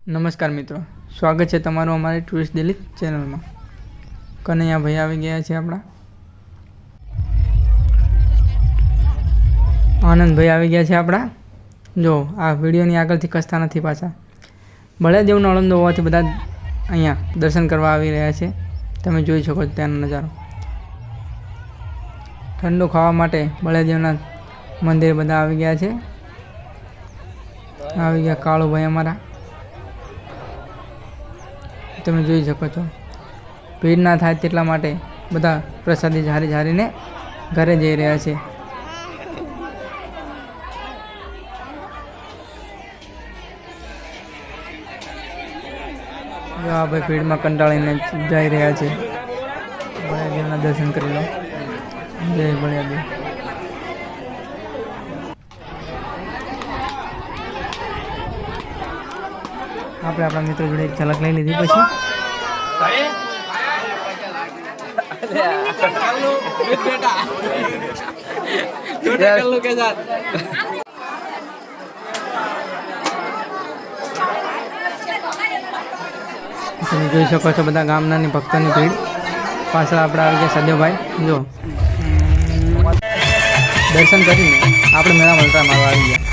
નમસ્કાર મિત્રો, સ્વાગત છે તમારું અમારી ટુરિસ્ટ દિલ્હી ચેનલમાં. કનૈયા ભાઈ આવી ગયા છે આપણા. આનંદભાઈ આવી ગયા છે આપણા. જો આ વિડીયોની આગળથી કસતા નથી પાછા. બળદેવનો અળંદો હોવાથી બધા અહીંયા દર્શન કરવા આવી રહ્યા છે. તમે જોઈ શકો છો ત્યાંનો નજારો. ઠંડુ ખાવા માટે બળદેવના મંદિરે બધા આવી ગયા છે. આવી ગયા કાળુભાઈ અમારા. તમે જોઈ શકો છો ભીડ ના થાય તેટલા માટે બધા પ્રસાદી ઝારીને ઘરે જઈ રહ્યા છે. જો આ ભાઈ ભીડમાં કંટાળીને જઈ રહ્યા છે. બળદેવના દર્શન કરી લો. જય બળદેવ. આપણે આપણા મિત્રો જોડે એક ઝલક લઈ લીધી પછી તમે જોઈ શકો છો બધા ગામનાની ભક્તોની ભીડ. પાછળ આપણે આવી ગયા સદેવભાઈ. જો દર્શન કરીને આપણે મેળા મળતા મારવા આવી ગયા.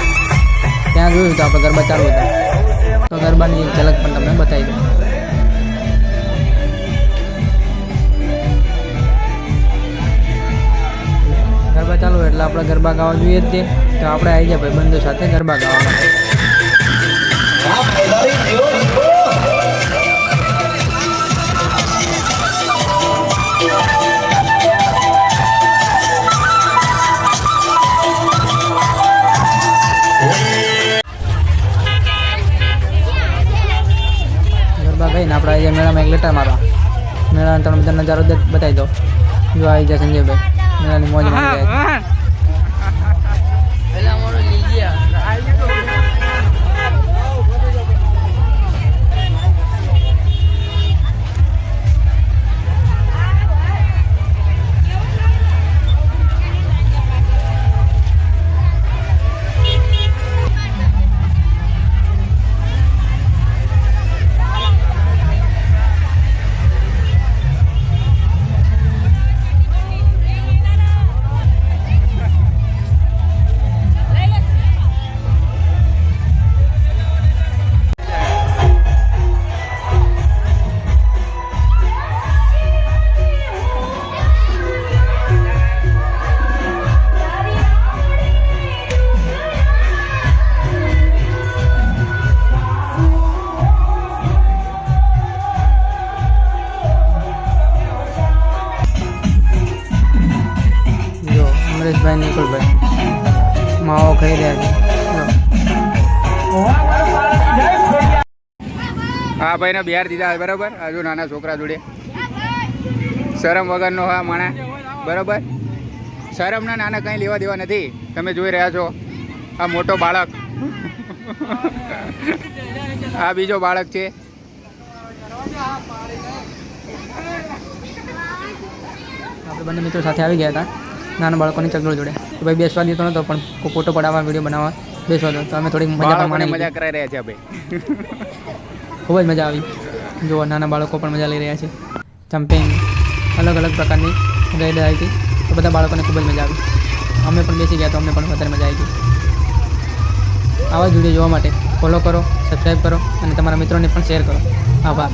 ત્યાં જોયું તો આપણે ગરબા ચાલુ હતા, તો ગરબાની એક ઝલક પણ તમને બતાવી દઉં. ગરબા ચાલુ એટલે આપણે ગરબા ગાવા જોઈએ જ તે. તો આપણે આવી ગયા ભાઈ બંધુ સાથે ગરબા ગાવા માટે. ગઈને આપણે આવી જાય મેળામાં એક લેટર મારવા. મેળાનો તમને બધા નજારો બતાવી દો. જો આવી જાય સંજયભાઈ મેળાની મોજ માણી રહ્યા છે. અમરેશભાઈ નિકુલભાઈ માવો ખાઈ રહ્યા છે. હા ભાઈને બિહાર દીધા બરાબર. હજુ નાના છોકરા જોડે શરમ વગરનો હા માણા બરાબર. શરમના નાના કંઈ લેવા દેવા નથી. તમે જોઈ રહ્યા છો આ મોટો બાળક, આ બીજો બાળક છે. આપણે બંને મિત્રો સાથે આવી ગયા હતા નાના બાળકોની ચકડોળ જોડે. તો ભાઈ બેસવા દેતો નતો, પણ ફોટો પડાવવા વિડીયો બનાવવા બેસવા દો. તો અમે થોડીક મજા કરાઈ રહ્યા છે ભાઈ. ખૂબ જ મજા આવી. જો નાના બાળકો પણ મજા લઈ રહ્યા છે. જમ્પિંગ અલગ અલગ પ્રકારની રાઈડ આવી હતી, તો બધા બાળકોને ખૂબ જ મજા આવી. અમે પણ બેસી ગયા તો અમને પણ વધારે મજા આવી ગઈ. આવા જ વિડીયો જોવા માટે ફોલો કરો, સબસ્ક્રાઈબ કરો અને તમારા મિત્રોને પણ શેર કરો. આભાર.